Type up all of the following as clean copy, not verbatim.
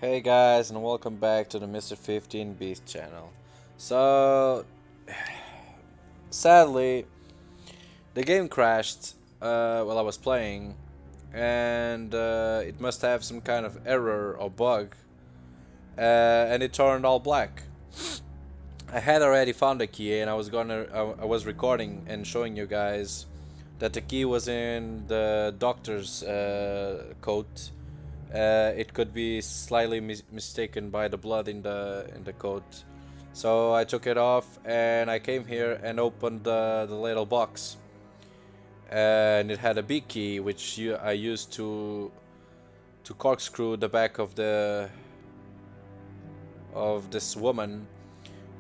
Hey guys, and welcome back to the Mr. 15 Beast channel. So, sadly, the game crashed while I was playing, and it must have some kind of error or bug, and it turned all black. I had already found the key, and I was recording and showing you guys that the key was in the doctor's coat. It could be slightly mistaken by the blood in the coat. So I took it off and I came here and opened the little box. And it had a big key which I used to corkscrew the back of this woman,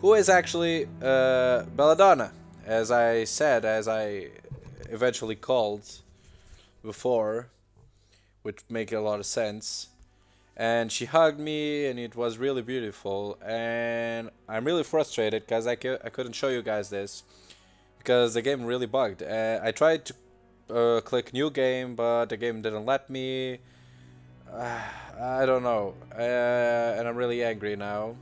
who is actually Belladonna, as I eventually called before, which make a lot of sense. And she hugged me, and it was really beautiful. And I'm really frustrated because I couldn't show you guys this because the game really bugged. I tried to click new game, but the game didn't let me. I don't know, and I'm really angry now,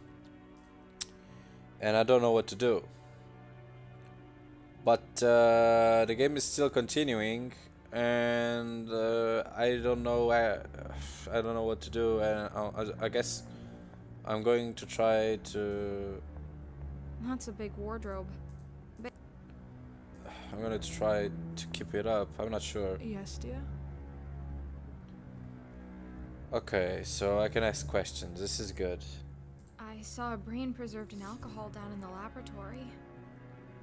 and I don't know what to do. But the game is still continuing, and I don't know. I don't know what to do, and I guess I'm going to try to. That's a big wardrobe. I'm gonna try to keep it up. I'm not sure. Yes, dear? Okay, so I can ask questions. This is good. I saw a brain preserved in alcohol down in the laboratory.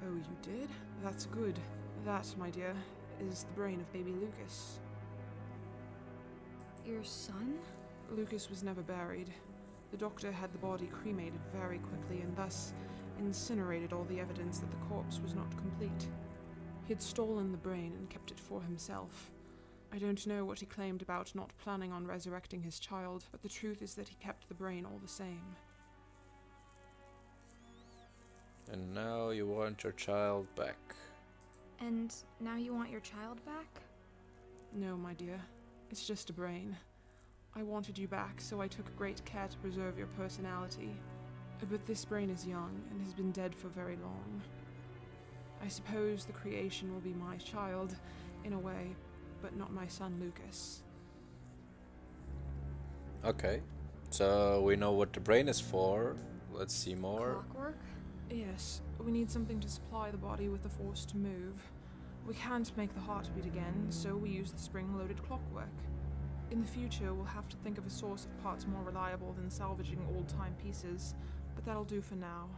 Oh, you did? That's good. That, my dear, is the brain of baby Lucas. Your son? Lucas was never buried. The doctor had the body cremated very quickly and thus incinerated all the evidence that the corpse was not complete. He'd stolen the brain and kept it for himself. I don't know what he claimed about not planning on resurrecting his child, but the truth is that he kept the brain all the same. And now you want your child back. And now you want your child back? No, my dear. It's just a brain. I wanted you back, so I took great care to preserve your personality. But this brain is young and has been dead for very long. I suppose the creation will be my child, in a way, but not my son Lucas. Okay, so we know what the brain is for. Let's see more. Clockwork? Yes, we need something to supply the body with the force to move. We can't make the heart beat again, so we use the spring-loaded clockwork. In the future, we'll have to think of a source of parts more reliable than salvaging old-time pieces, but that'll do for now.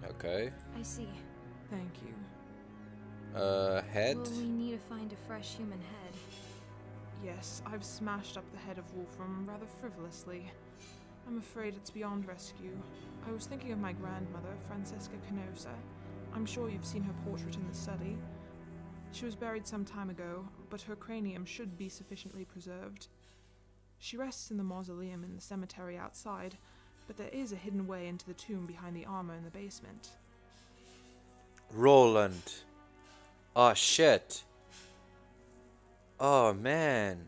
Okay. I see. Thank you. Head? Well, we need to find a fresh human head. Yes, I've smashed up the head of Wolfram rather frivolously. I'm afraid it's beyond rescue. I was thinking of my grandmother, Francesca Canosa. I'm sure you've seen her portrait in the study. She was buried some time ago, but her cranium should be sufficiently preserved. She rests in the mausoleum in the cemetery outside, but there is a hidden way into the tomb behind the armor in the basement. Roland. Oh shit. Oh man.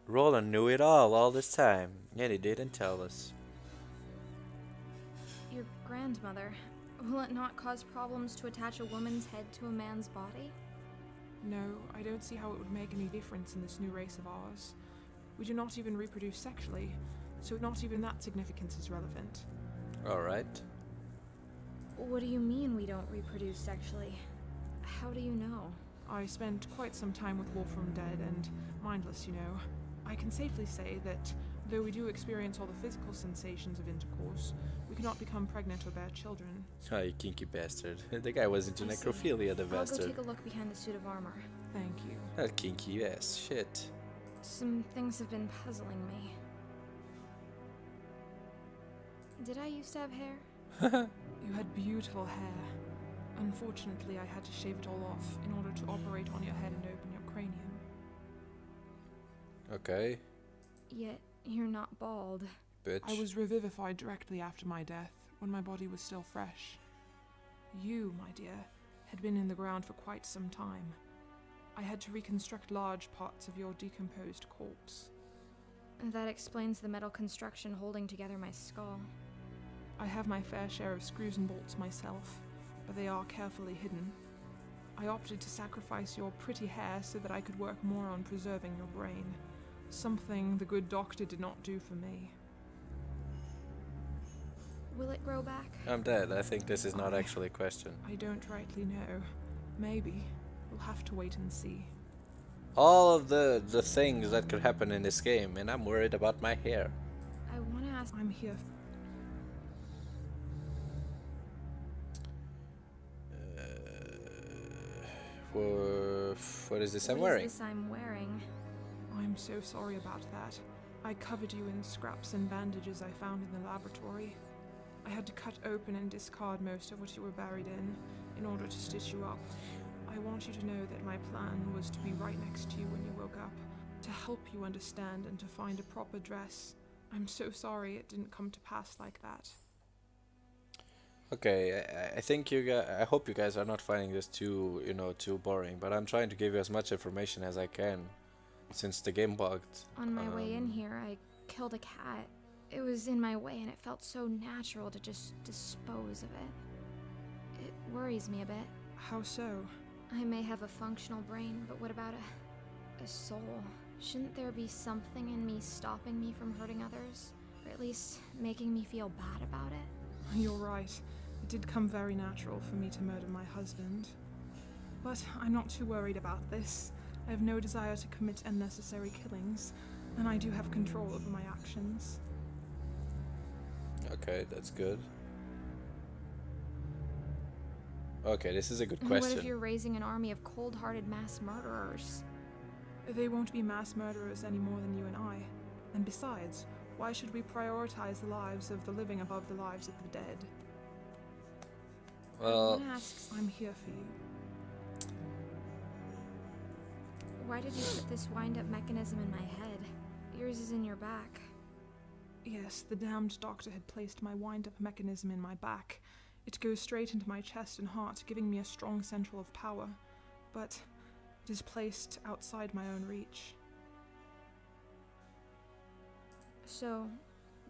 Roland knew it all this time, yet he didn't tell us. Your grandmother. Will it not cause problems to attach a woman's head to a man's body? No, I don't see how it would make any difference in this new race of ours. We do not even reproduce sexually, so not even that significance is relevant. Alright. What do you mean we don't reproduce sexually? How do you know? I spent quite some time with Wolfram dead and mindless, you know. I can safely say that, though we do experience all the physical sensations of intercourse, we cannot become pregnant or bear children. Oh, you kinky bastard. The guy was into I see. necrophilia, the I'll go bastard. take a look behind the suit of armor. Thank you. That kinky ass shit. Some things have been puzzling me. Did I used to have hair? You had beautiful hair. Unfortunately, I had to shave it all off in order to operate on your head and open your cranium. Okay, Yet you're not bald. bitch. I was revivified directly after my death, when my body was still fresh. You, my dear, had been in the ground for quite some time. I had to reconstruct large parts of your decomposed corpse. That explains the metal construction holding together my skull. I have my fair share of screws and bolts myself, but they are carefully hidden. I opted to sacrifice your pretty hair so that I could work more on preserving your brain. Something the good doctor did not do for me. Will it grow back? I'm dead. I think this is not actually a question. I don't rightly know. Maybe. We'll have to wait and see. All of the things that could happen in this game, and I'm worried about my hair. I want to ask... I'm here. What is this I'm What wearing? is this I'm wearing? I'm so sorry about that. I covered you in scraps and bandages I found in the laboratory. I had to cut open and discard most of what you were buried in order to stitch you up. I want you to know that my plan was to be right next to you when you woke up, to help you understand and to find a proper dress. I'm so sorry it didn't come to pass like that. Okay, I think you guys, I hope you guys are not finding this too, too boring, but I'm trying to give you as much information as I can since the game bugged. On my way in here, I killed a cat. It was in my way and it felt so natural to just dispose of it. It worries me a bit. How so? I may have a functional brain, but what about a soul? Shouldn't there be something in me stopping me from hurting others? Or at least making me feel bad about it? You're right. It did come very natural for me to murder my husband. But I'm not too worried about this. I have no desire to commit unnecessary killings, and I do have control over my actions. Okay, that's good. Okay, this is a good And question. what if you're raising an army of cold-hearted mass murderers? They won't be mass murderers any more than you and I. And besides, why should we prioritize the lives of the living above the lives of the dead? Well, One asks, I'm here for you. why did you put this wind-up mechanism in my head? Yours is in your back. Yes, the damned doctor had placed my wind-up mechanism in my back. It goes straight into my chest and heart, giving me a strong central of power. But it is placed outside my own reach. So,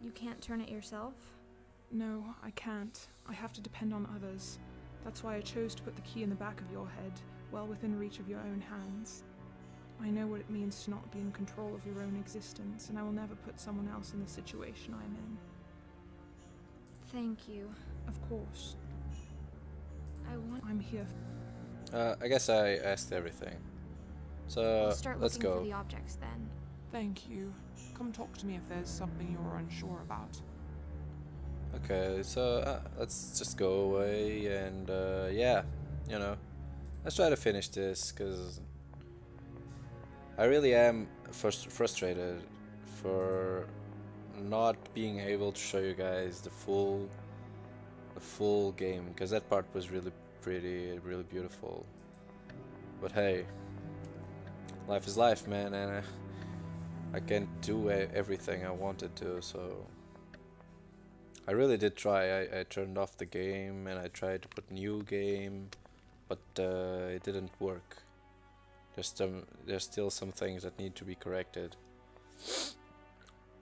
you can't turn it yourself? No, I can't. I have to depend on others. That's why I chose to put the key in the back of your head, well within reach of your own hands. I know what it means to not be in control of your own existence, and I will never put someone else in the situation I'm in. Thank you. Of course. I'm here. I guess I asked everything. So I'll start let's looking go. for the objects then. Thank you. Come talk to me if there's something you're unsure about. Okay, so let's just go away and yeah, let's try to finish this because I really am frustrated for not being able to show you guys the full game because that part was really pretty, really beautiful. But hey, life is life, man, and I can't do everything I wanted to, so I really did try. I turned off the game and I tried to put new game, but it didn't work. There's still some things that need to be corrected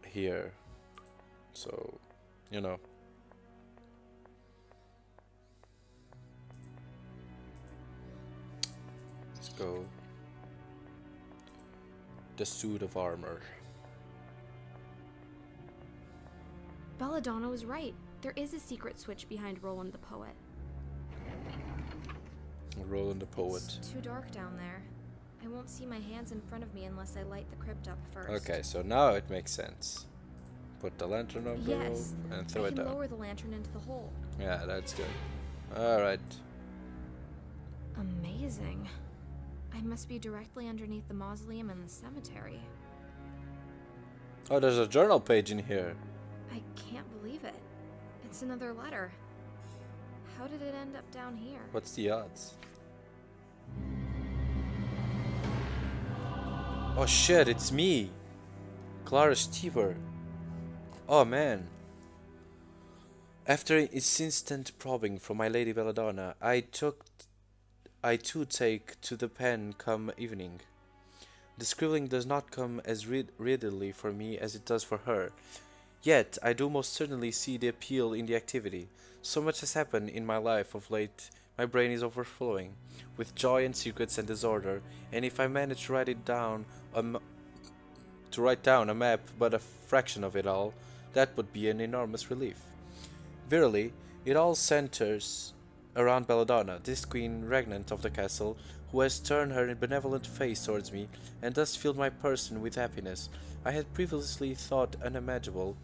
here, so let's go. The suit of armor. Belladonna was right. There is a secret switch behind Roland the Poet. Roland the Poet. It's too dark down there. I won't see my hands in front of me unless I light the crypt up first. Okay, so now it makes sense. Put the lantern over Yes, and throw I it can down. lower the lantern into the hole. Yeah, that's good. Alright. Amazing. I must be directly underneath the mausoleum in the cemetery. Oh, there's a journal page in here. I can't believe it. It's another letter. How did it end up down here? What's the odds? Oh shit, it's me! Clara Stever. Oh man. After insistent probing from my lady Belladonna, I I too take to the pen come evening. The scribbling does not come as readily for me as it does for her, yet I do most certainly see the appeal in the activity. So much has happened in my life of late, my brain is overflowing with joy and secrets and disorder, and if I manage to write down a map but a fraction of it all, that would be an enormous relief. Verily, it all centers around Belladonna, this queen regnant of the castle, who has turned her benevolent face towards me, and thus filled my person with happiness I had previously thought unimaginable.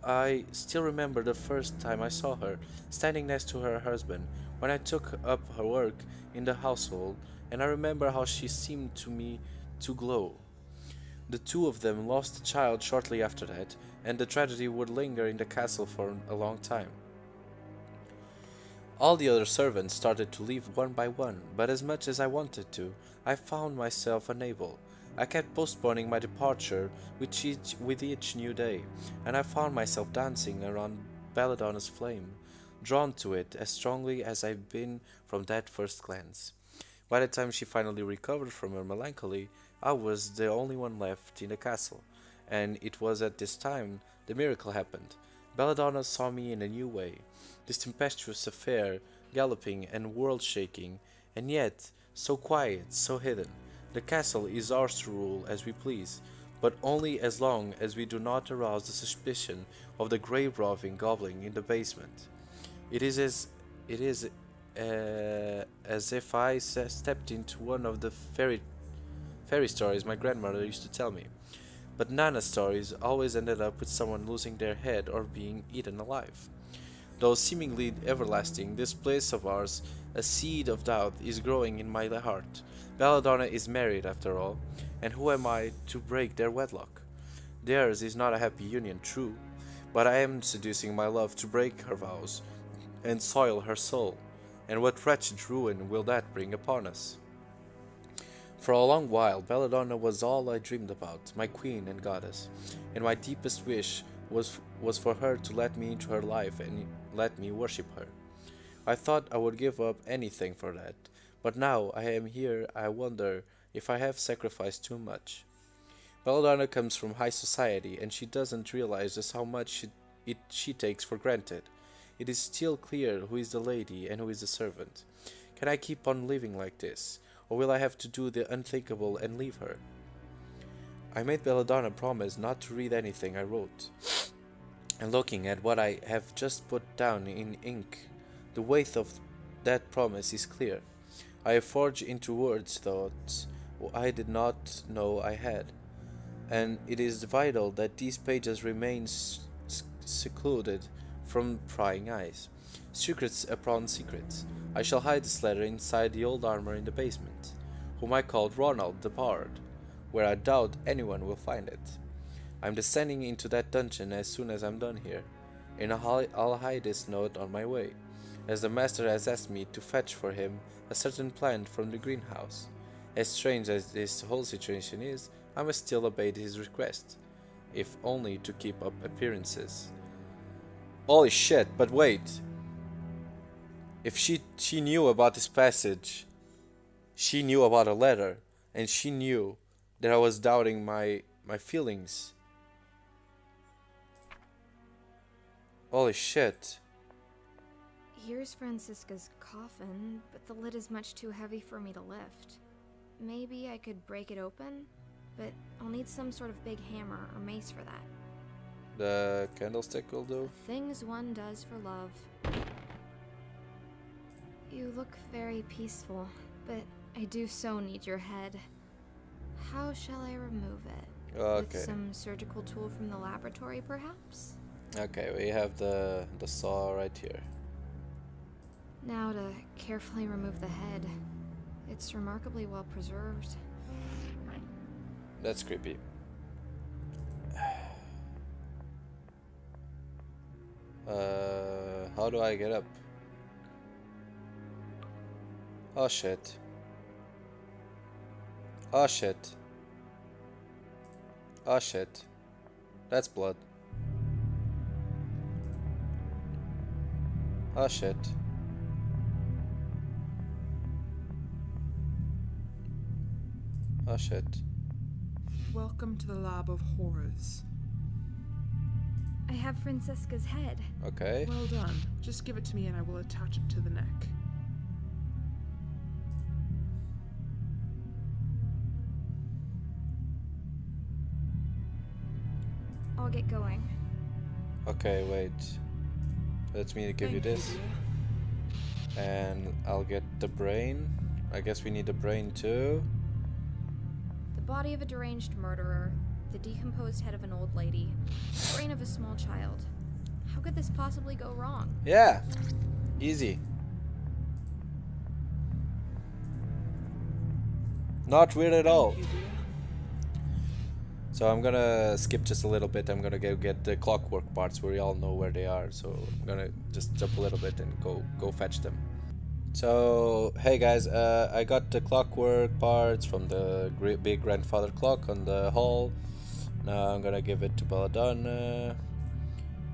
I still remember the first time I saw her, standing next to her husband, when I took up her work in the household, and I remember how she seemed to me to glow. The two of them lost a child shortly after that, and the tragedy would linger in the castle for a long time. All the other servants started to leave one by one, but as much as I wanted to, I found myself unable. I kept postponing my departure with each new day, and I found myself dancing around Belladonna's flame, drawn to it as strongly as I'd been from that first glance. By the time she finally recovered from her melancholy, I was the only one left in the castle, and it was at this time the miracle happened. Belladonna saw me in a new way, this tempestuous affair, galloping and world-shaking, and yet so quiet, so hidden. The castle is ours to rule as we please, but only as long as we do not arouse the suspicion of the grave-robbing goblin in the basement. It is as if I stepped into one of the fairy stories my grandmother used to tell me. But Nana's stories always ended up with someone losing their head or being eaten alive. Though seemingly everlasting, this place of ours, a seed of doubt, is growing in my heart. Belladonna is married, after all, and who am I to break their wedlock? Theirs is not a happy union, true, but I am seducing my love to break her vows and soil her soul, and what wretched ruin will that bring upon us? For a long while Belladonna was all I dreamed about, my queen and goddess, and my deepest wish was for her to let me into her life and let me worship her. I thought I would give up anything for that, but now I am here I wonder if I have sacrificed too much. Belladonna comes from high society, and she doesn't realize just how much she takes for granted. It is still clear who is the lady and who is the servant. Can I keep on living like this, or will I have to do the unthinkable and leave her? I made Belladonna promise not to read anything I wrote, and looking at what I have just put down in ink, the weight of that promise is clear. I have forged into words thoughts I did not know I had, and it is vital that these pages remain secluded from prying eyes. Secrets upon secrets. I shall hide this letter inside the old armor in the basement, whom I called Ronald the Bard, where I doubt anyone will find it. I'm descending into that dungeon as soon as I'm done here, and I'll hide this note on my way, as the master has asked me to fetch for him a certain plant from the greenhouse. As strange as this whole situation is, I must still obey his request, if only to keep up appearances. Holy shit, but wait. If she knew about this passage, she knew about a letter, and she knew that I was doubting my feelings. Holy shit. Here's Francisca's coffin, but the lid is much too heavy for me to lift. Maybe I could break it open, but I'll need some sort of big hammer or mace for that. The candlestick will do. Things one does for love. You look very peaceful, but I do so need your head. How shall I remove it? Okay. With some surgical tool from the laboratory, perhaps? Okay, we have the saw right here. Now to carefully remove the head. It's remarkably well preserved. That's creepy. How do I get up? Oh shit. Oh shit. Oh shit. That's blood. Oh shit. Oh shit. Welcome to the Lab of Horrors. I have Francesca's head. Okay. Well done. Just give it to me and I will attach it to the neck. I'll get going. Okay, wait. Let me give you this. And I'll get the brain. I guess we need the brain too. The body of a deranged murderer, the decomposed head of an old lady, the brain of a small child. How could this possibly go wrong? Yeah. Easy. Not weird at all. So I'm gonna skip just a little bit. I'm gonna go get the clockwork parts. We all know where they are. So I'm gonna just jump a little bit and go fetch them. So hey guys, I got the clockwork parts from the big grandfather clock on the hall. Now I'm gonna give it to Belladonna.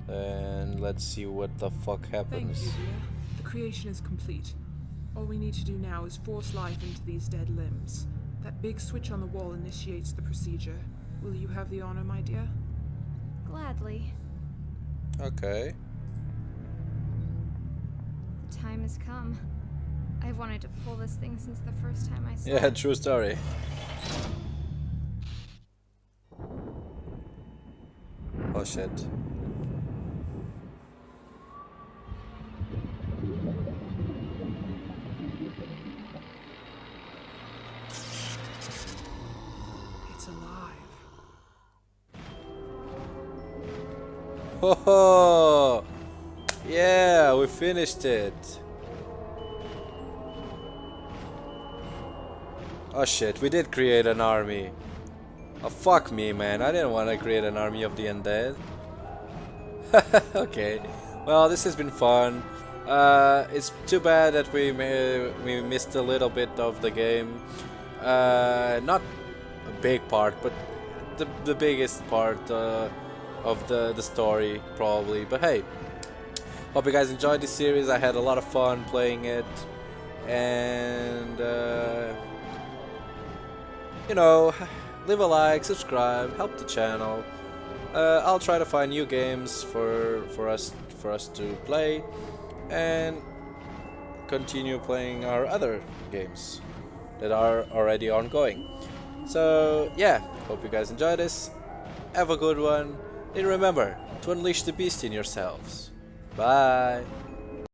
And let's see what the fuck happens. Thank you, dear. The creation is complete. All we need to do now is force life into these dead limbs. That big switch on the wall initiates the procedure. Will you have the honor, my dear? Gladly. Okay. The time has come. I've wanted to pull this thing since the first time I saw Yeah, it. true story. Oh shit. It's alive. Ho ho! Yeah, we finished it. Oh shit, we did create an army. Oh fuck me, man. I didn't want to create an army of the undead. Okay. Well, this has been fun. It's too bad that we missed a little bit of the game. Not a big part, but the biggest part of the story, probably. But hey, hope you guys enjoyed this series. I had a lot of fun playing it. And... you know, leave a like, subscribe, help the channel. I'll try to find new games for us to play, and continue playing our other games that are already ongoing. So yeah, hope you guys enjoy this. Have a good one, and remember to unleash the beast in yourselves. Bye.